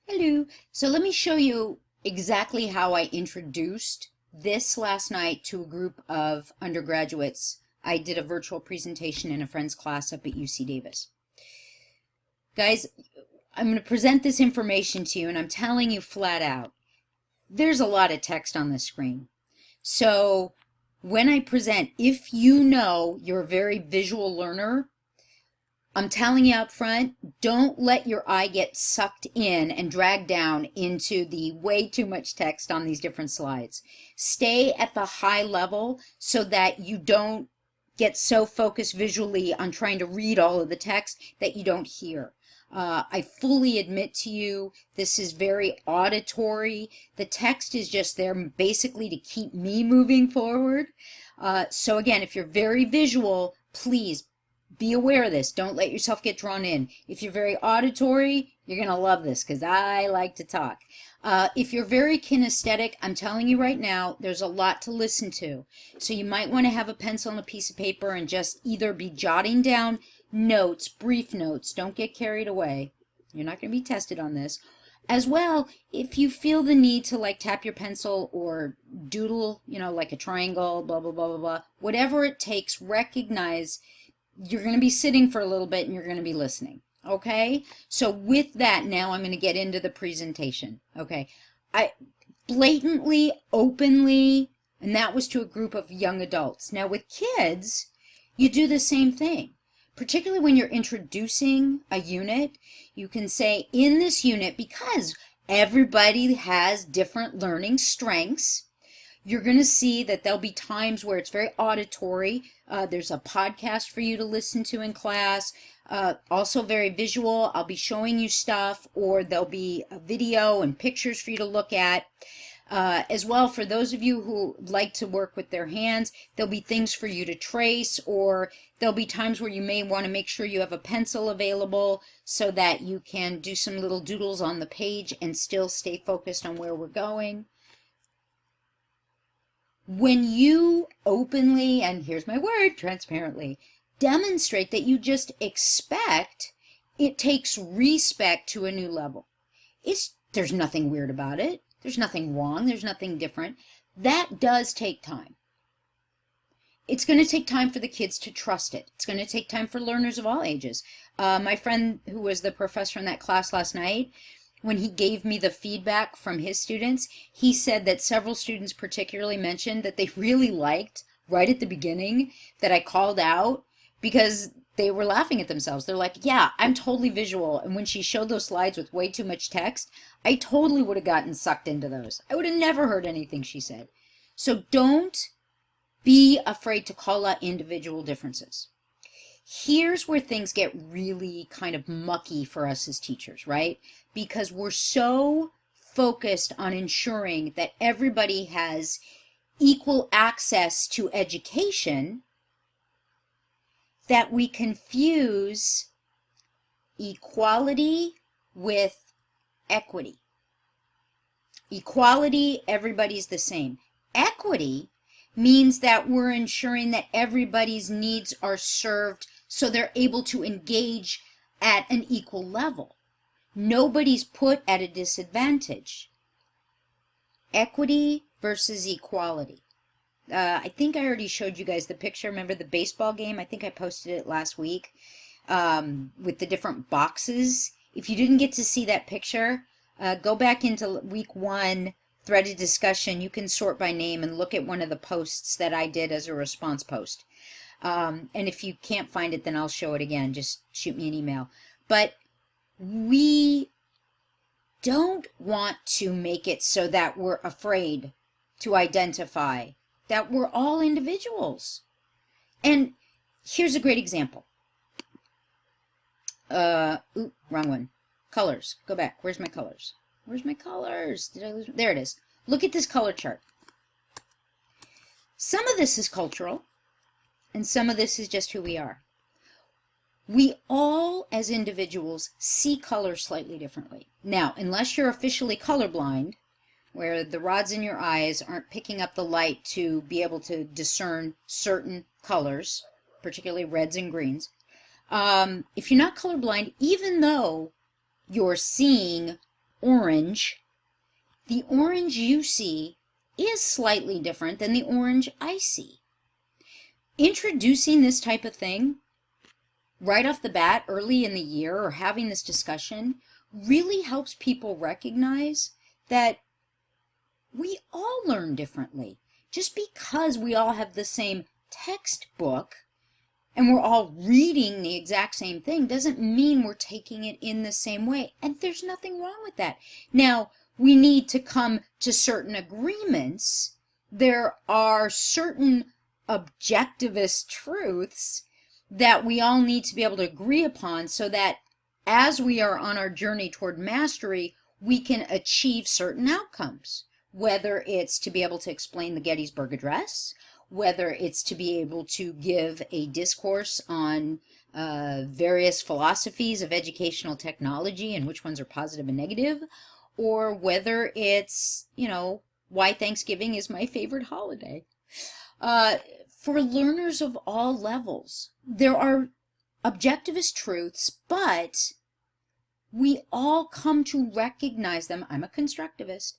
Hello. So let me show you exactly how I introduced this last night to a group of undergraduates. I did a virtual presentation in a friend's class up at UC Davis. Guys, I'm going to present this information to you and I'm telling you flat out, there's a lot of text on the screen. So when I present, if you know you're a very visual learner, I'm telling you up front, don't let your eye get sucked in and dragged down into the way too much text on these different slides. Stay at the high level so that you don't get so focused visually on trying to read all of the text that you don't hear. I fully admit to you, this is very auditory. The text is just there basically to keep me moving forward. So again, if you're very visual, please be aware of this. Don't let yourself get drawn in. If you're very auditory, you're going to love this because I like to talk. If you're very kinesthetic, I'm telling you right now, there's a lot to listen to. So you might want to have a pencil and a piece of paper and just either be jotting down notes, brief notes. Don't get carried away. You're not going to be tested on this. As well, if you feel the need to like tap your pencil or doodle, like a triangle, blah, blah, blah, blah, blah, whatever it takes, recognize you're going to be sitting for a little bit and you're going to be listening. Okay? So with that, now I'm going to get into the presentation. Okay? I blatantly, openly, and that was to a group of young adults. Now with kids, you do the same thing. Particularly when you're introducing a unit, you can say in this unit, because everybody has different learning strengths, you're going to see that there'll be times where it's very auditory. There's a podcast for you to listen to in class. Also very visual. I'll be showing you stuff, or there'll be a video and pictures for you to look at. As well, for those of you who like to work with their hands, there'll be things for you to trace, or there'll be times where you may want to make sure you have a pencil available so that you can do some little doodles on the page and still stay focused on where we're going. When you openly, and here's my word, transparently, demonstrate that you just expect, it takes respect to a new level. There's nothing weird about it. There's nothing wrong. There's nothing different. That does take time. It's going to take time for the kids to trust it. It's going to take time for learners of all ages. My friend who was the professor in that class last night, when he gave me the feedback from his students, he said that several students particularly mentioned that they really liked right at the beginning that I called out because they were laughing at themselves. They're like, yeah, I'm totally visual. And when she showed those slides with way too much text, I totally would have gotten sucked into those. I would have never heard anything she said. So don't be afraid to call out individual differences. Here's where things get really kind of mucky for us as teachers, right? Because we're so focused on ensuring that everybody has equal access to education that we confuse equality with equity. Equality, everybody's the same. Equity means that we're ensuring that everybody's needs are served so they're able to engage at an equal level. Nobody's put at a disadvantage. Equity versus equality. I think I already showed you guys the picture. Remember the baseball game? I think I posted it last week with the different boxes. If you didn't get to see that picture, go back into week 1 threaded discussion. You can sort by name and look at one of the posts that I did as a response post. And if you can't find it, then I'll show it again. Just shoot me an email. But we don't want to make it so that we're afraid to identify that we're all individuals. And here's a great example. Wrong one. Colors. Go back. Where's my colors? Where's my colors? Did I lose? There it is. Look at this color chart. Some of this is cultural, and some of this is just who we are. We all, as individuals, see color slightly differently. Now, unless you're officially colorblind, where the rods in your eyes aren't picking up the light to be able to discern certain colors, particularly reds and greens, if you're not colorblind, even though you're seeing orange, the orange you see is slightly different than the orange I see. Introducing this type of thing right off the bat early in the year, or having this discussion, really helps people recognize that we all learn differently. Just because we all have the same textbook and we're all reading the exact same thing doesn't mean we're taking it in the same way. And there's nothing wrong with that. Now, we need to come to certain agreements. There are certain objectivist truths that we all need to be able to agree upon, so that as we are on our journey toward mastery, we can achieve certain outcomes. Whether it's to be able to explain the Gettysburg Address, whether it's to be able to give a discourse on various philosophies of educational technology and which ones are positive and negative, or whether it's, why Thanksgiving is my favorite holiday. For learners of all levels, there are objectivist truths, but we all come to recognize them. I'm a constructivist.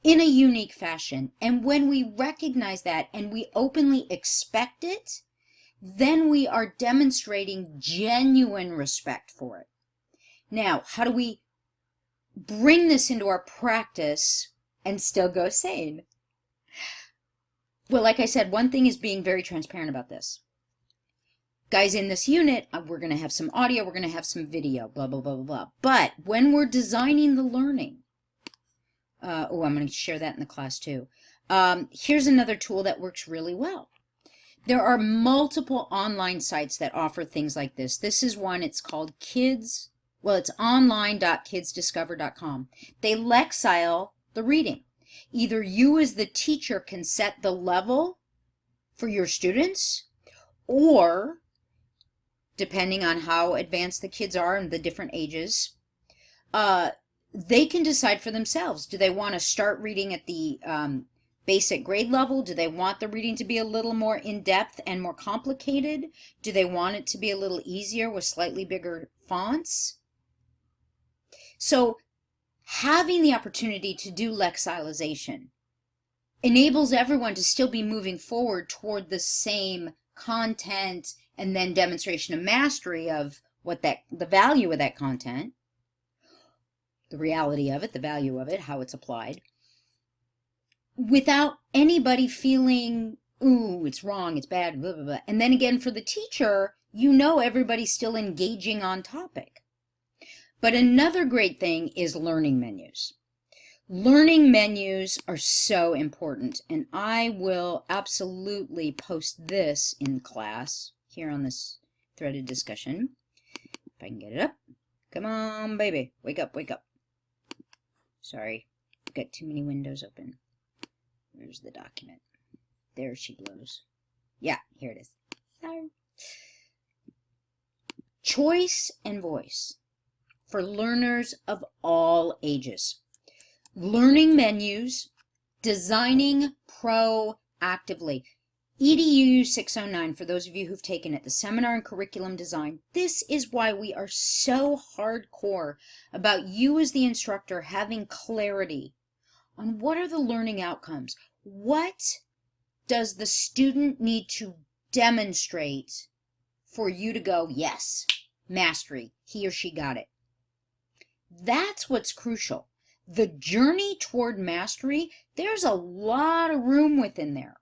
In a unique fashion. And when we recognize that and we openly expect it, then we are demonstrating genuine respect for it. Now, how do we bring this into our practice and still go sane? Well, like I said, one thing is being very transparent about this. Guys, in this unit, we're going to have some audio, we're going to have some video, blah, blah, blah, blah, blah. But when we're designing the learning, I'm going to share that in the class too. Here's another tool that works really well. There are multiple online sites that offer things like this. This is one, it's called it's online.kidsdiscover.com. They Lexile the reading. Either you as the teacher can set the level for your students, or depending on how advanced the kids are and the different ages, they can decide for themselves. Do they want to start reading at the basic grade level? Do they want the reading to be a little more in-depth and more complicated? Do they want it to be a little easier with slightly bigger fonts? So having the opportunity to do lexilization enables everyone to still be moving forward toward the same content and then demonstration of mastery of the value of that content, the reality of it, the value of it, how it's applied, without anybody feeling, ooh, it's wrong, it's bad, blah, blah, blah. And then again, for the teacher, everybody's still engaging on topic. But another great thing is learning menus. Learning menus are so important, and I will absolutely post this in class here on this threaded discussion. If I can get it up. Come on, baby. Wake up, wake up. Sorry, I've got too many windows open. Where's the document? There she blows. Yeah, here it is. Sorry. Choice and voice for learners of all ages. Learning menus, designing proactively. EDU 609, for those of you who've taken it, the Seminar in Curriculum Design. This is why we are so hardcore about you as the instructor having clarity on what are the learning outcomes. What does the student need to demonstrate for you to go, yes, mastery, he or she got it. That's what's crucial. The journey toward mastery, there's a lot of room within there.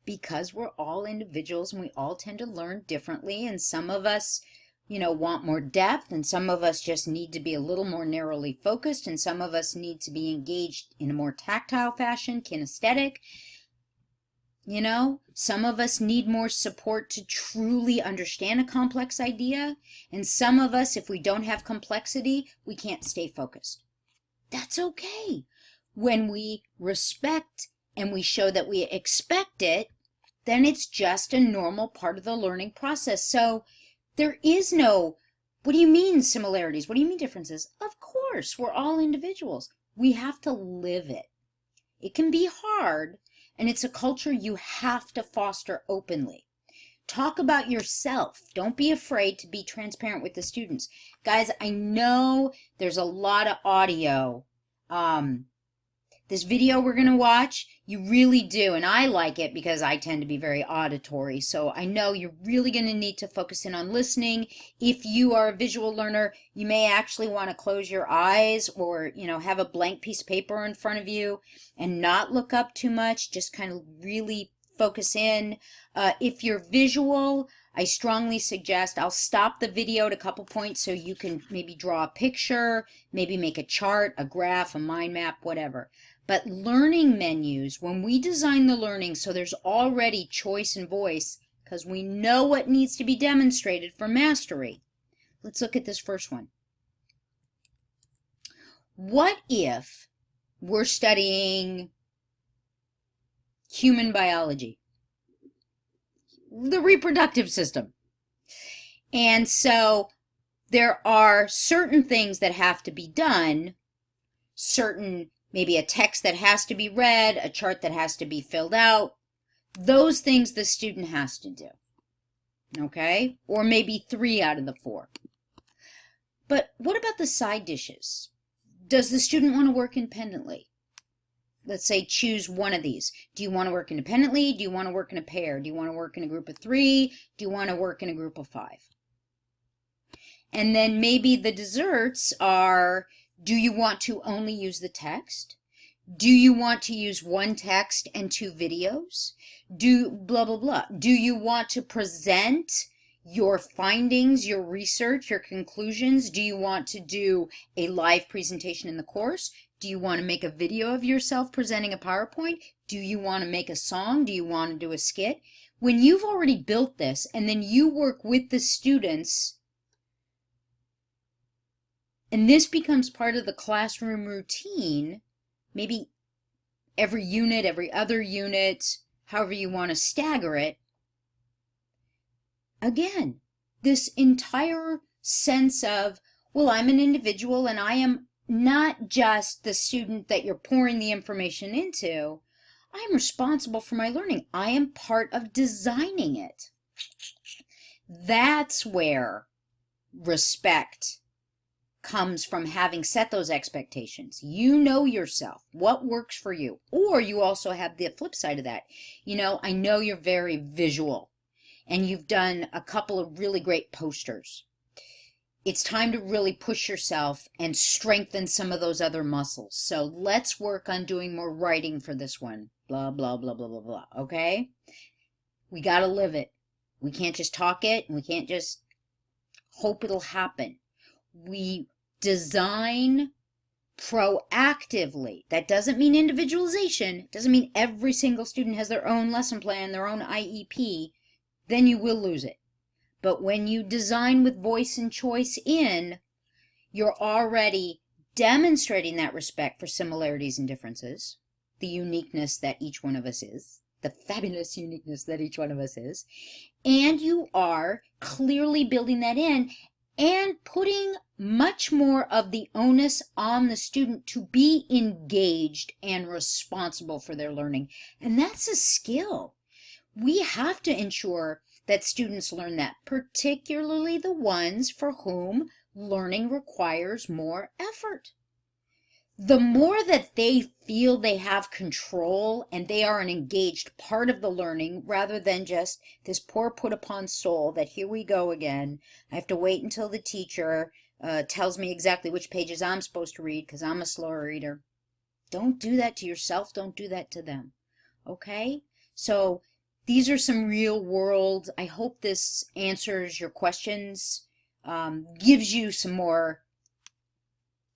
Because we're all individuals and we all tend to learn differently, and some of us, want more depth, and some of us just need to be a little more narrowly focused, and some of us need to be engaged in a more tactile fashion, kinesthetic. Some of us need more support to truly understand a complex idea, and some of us, if we don't have complexity, we can't stay focused. That's okay. When we respect and we show that we expect it, then it's just a normal part of the learning process. So there is no, what do you mean similarities? What do you mean differences? Of course, we're all individuals. We have to live it. It can be hard, and it's a culture you have to foster openly. Talk about yourself. Don't be afraid to be transparent with the students. Guys, I know there's a lot of audio. This video we're going to watch, you really do, and I like it because I tend to be very auditory, so I know you're really going to need to focus in on listening. If you are a visual learner, you may actually want to close your eyes or, have a blank piece of paper in front of you and not look up too much, just kind of really focus in. If you're visual, I strongly suggest I'll stop the video at a couple points so you can maybe draw a picture, maybe make a chart, a graph, a mind map, whatever. But learning menus, when we design the learning so there's already choice and voice, because we know what needs to be demonstrated for mastery. Let's look at this first one. What if we're studying human biology, the reproductive system? And so there are certain things that have to be done, maybe a text that has to be read, a chart that has to be filled out. Those things the student has to do, okay? Or maybe 3 out of the 4. But what about the side dishes? Does the student want to work independently? Let's say choose one of these. Do you want to work independently? Do you want to work in a pair? Do you want to work in a group of 3? Do you want to work in a group of 5? And then maybe the desserts are, do you want to only use the text? Do you want to use 1 text and 2 videos? Blah, blah, blah. Do you want to present your findings, your research, your conclusions? Do you want to do a live presentation in the course? Do you want to make a video of yourself presenting a PowerPoint? Do you want to make a song? Do you want to do a skit? When you've already built this and then you work with the students, and this becomes part of the classroom routine, maybe every unit, every other unit, however you want to stagger it. Again, this entire sense of, well, I'm an individual and I am not just the student that you're pouring the information into. I'm responsible for my learning. I am part of designing it. That's where respect comes from, having set those expectations. You know yourself, what works for you. Or you also have the flip side of that. I know you're very visual and you've done a couple of really great posters. It's time to really push yourself and strengthen some of those other muscles. So let's work on doing more writing for this one. Blah, blah, blah, blah, blah, blah. Okay? We got to live it. We can't just talk it, and we can't just hope it'll happen. We design proactively. That doesn't mean individualization. It doesn't mean every single student has their own lesson plan, their own IEP. Then you will lose it. But when you design with voice and choice in, you're already demonstrating that respect for similarities and differences, the uniqueness that each one of us is, the fabulous uniqueness that each one of us is, and you are clearly building that in and putting much more of the onus on the student to be engaged and responsible for their learning. And that's a skill. We have to ensure that students learn that, particularly the ones for whom learning requires more effort. The more that they feel they have control and they are an engaged part of the learning, rather than just this poor put upon soul that here we go again, I have to wait until the teacher tells me exactly which pages I'm supposed to read because I'm a slower reader. Don't do that to yourself. Don't do that to them. Okay? So these are some real world, I hope this answers your questions, gives you some more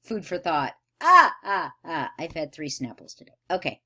food for thought. I've had 3 Snapples today. Okay.